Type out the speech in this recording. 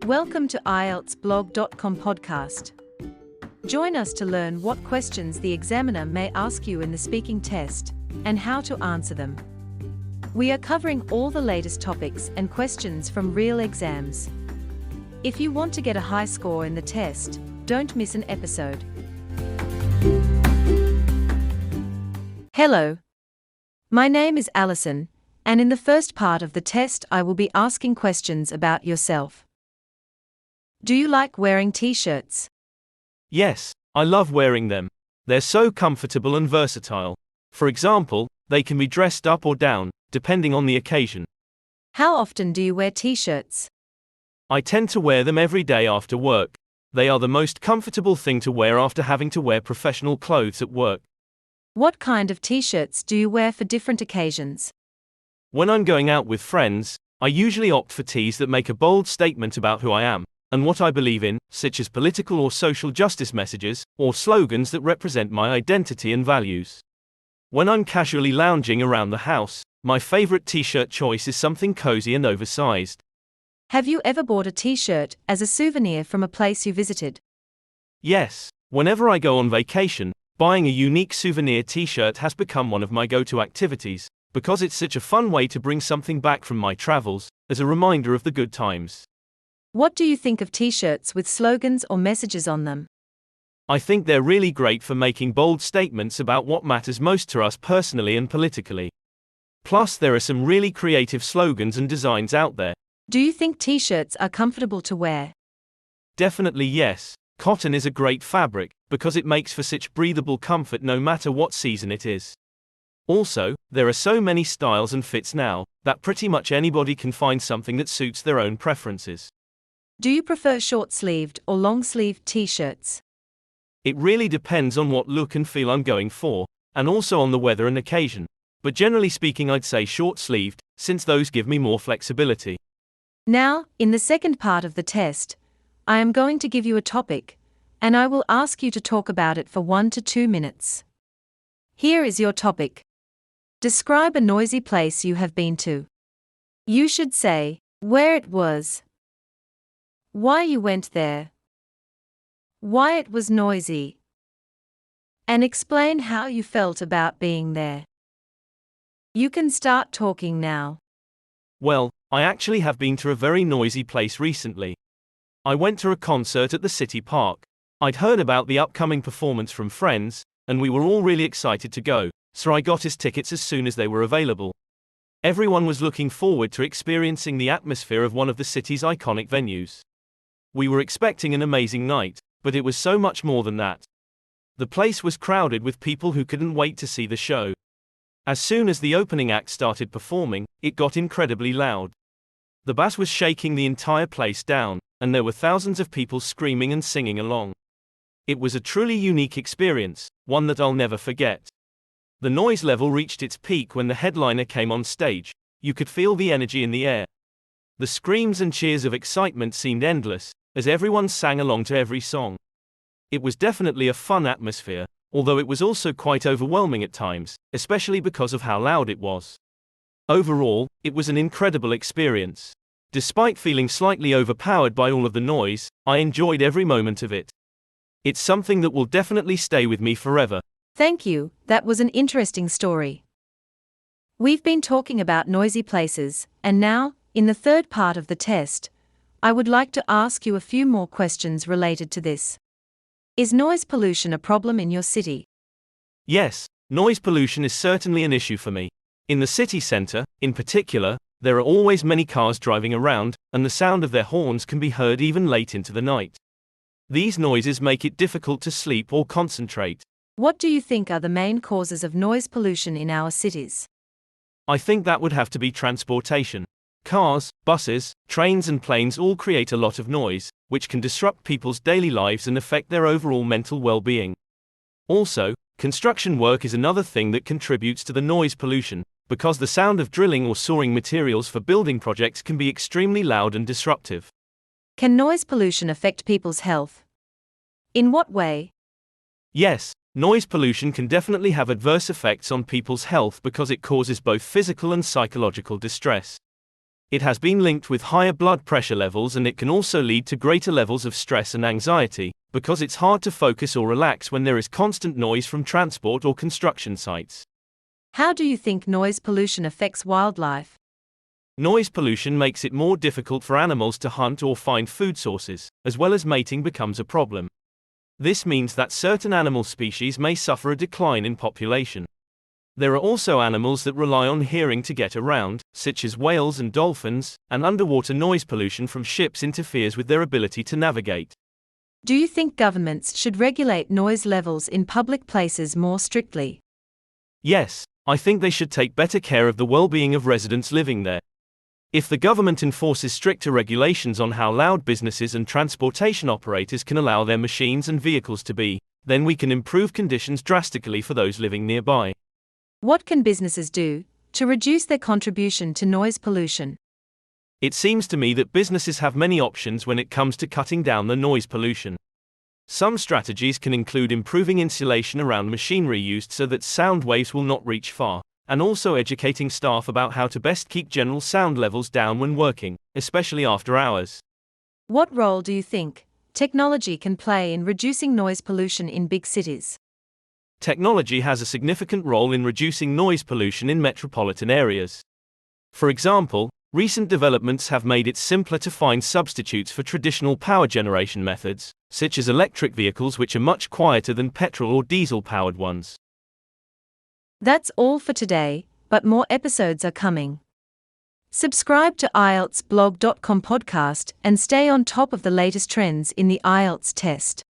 Welcome to IELTS-Blog.com podcast. Join us to learn what questions the examiner may ask you in the speaking test and how to answer them. We are covering all the latest topics and questions from real exams. If you want to get a high score in the test, don't miss an episode. Hello. My name is Alison, and in the first part of the test I will be asking questions about yourself. Do you like wearing t-shirts? Yes, I love wearing them. They're so comfortable and versatile. For example, they can be dressed up or down, depending on the occasion. How often do you wear t-shirts? I tend to wear them every day after work. They are the most comfortable thing to wear after having to wear professional clothes at work. What kind of t-shirts do you wear for different occasions? When I'm going out with friends, I usually opt for tees that make a bold statement about who I am and what I believe in, such as political or social justice messages, or slogans that represent my identity and values. When I'm casually lounging around the house, my favorite t-shirt choice is something cozy and oversized. Have you ever bought a t-shirt as a souvenir from a place you visited? Yes, whenever I go on vacation, buying a unique souvenir t-shirt has become one of my go-to activities, because it's such a fun way to bring something back from my travels, as a reminder of the good times. What do you think of t-shirts with slogans or messages on them? I think they're really great for making bold statements about what matters most to us personally and politically. Plus, there are some really creative slogans and designs out there. Do you think t-shirts are comfortable to wear? Definitely yes. Cotton is a great fabric, because it makes for such breathable comfort no matter what season it is. Also, there are so many styles and fits now, that pretty much anybody can find something that suits their own preferences. Do you prefer short-sleeved or long-sleeved t-shirts? It really depends on what look and feel I'm going for, and also on the weather and occasion. But generally speaking, I'd say short-sleeved, since those give me more flexibility. Now, in the second part of the test, I am going to give you a topic, and I will ask you to talk about it for 1 to 2 minutes. Here is your topic. Describe a noisy place you have been to. You should say where it was, why you went there, why it was noisy, and explain how you felt about being there. You can start talking now. Well, I actually have been to a very noisy place recently. I went to a concert at the city park. I'd heard about the upcoming performance from friends, and we were all really excited to go, so I got us tickets as soon as they were available. Everyone was looking forward to experiencing the atmosphere of one of the city's iconic venues. We were expecting an amazing night, but it was so much more than that. The place was crowded with people who couldn't wait to see the show. As soon as the opening act started performing, it got incredibly loud. The bass was shaking the entire place down, and there were thousands of people screaming and singing along. It was a truly unique experience, one that I'll never forget. The noise level reached its peak when the headliner came on stage. You could feel the energy in the air. The screams and cheers of excitement seemed endless, as everyone sang along to every song. It was definitely a fun atmosphere, although it was also quite overwhelming at times, especially because of how loud it was. Overall, it was an incredible experience. Despite feeling slightly overpowered by all of the noise, I enjoyed every moment of it. It's something that will definitely stay with me forever. Thank you, that was an interesting story. We've been talking about noisy places, and now, in the third part of the test, I would like to ask you a few more questions related to this. Is noise pollution a problem in your city? Yes, noise pollution is certainly an issue for me. In the city center, in particular, there are always many cars driving around, and the sound of their horns can be heard even late into the night. These noises make it difficult to sleep or concentrate. What do you think are the main causes of noise pollution in our cities? I think that would have to be transportation. Cars, buses, trains and planes all create a lot of noise, which can disrupt people's daily lives and affect their overall mental well-being. Also, construction work is another thing that contributes to the noise pollution, because the sound of drilling or sawing materials for building projects can be extremely loud and disruptive. Can noise pollution affect people's health? In what way? Yes, noise pollution can definitely have adverse effects on people's health because it causes both physical and psychological distress. It has been linked with higher blood pressure levels, and it can also lead to greater levels of stress and anxiety, because it's hard to focus or relax when there is constant noise from transport or construction sites. How do you think noise pollution affects wildlife? Noise pollution makes it more difficult for animals to hunt or find food sources, as well as mating becomes a problem. This means that certain animal species may suffer a decline in population. There are also animals that rely on hearing to get around, such as whales and dolphins, and underwater noise pollution from ships interferes with their ability to navigate. Do you think governments should regulate noise levels in public places more strictly? Yes, I think they should take better care of the well-being of residents living there. If the government enforces stricter regulations on how loud businesses and transportation operators can allow their machines and vehicles to be, then we can improve conditions drastically for those living nearby. What can businesses do to reduce their contribution to noise pollution? It seems to me that businesses have many options when it comes to cutting down the noise pollution. Some strategies can include improving insulation around machinery used so that sound waves will not reach far, and also educating staff about how to best keep general sound levels down when working, especially after hours. What role do you think technology can play in reducing noise pollution in big cities? Technology has a significant role in reducing noise pollution in metropolitan areas. For example, recent developments have made it simpler to find substitutes for traditional power generation methods, such as electric vehicles, which are much quieter than petrol or diesel-powered ones. That's all for today, but more episodes are coming. Subscribe to IELTS-Blog.com podcast and stay on top of the latest trends in the IELTS test.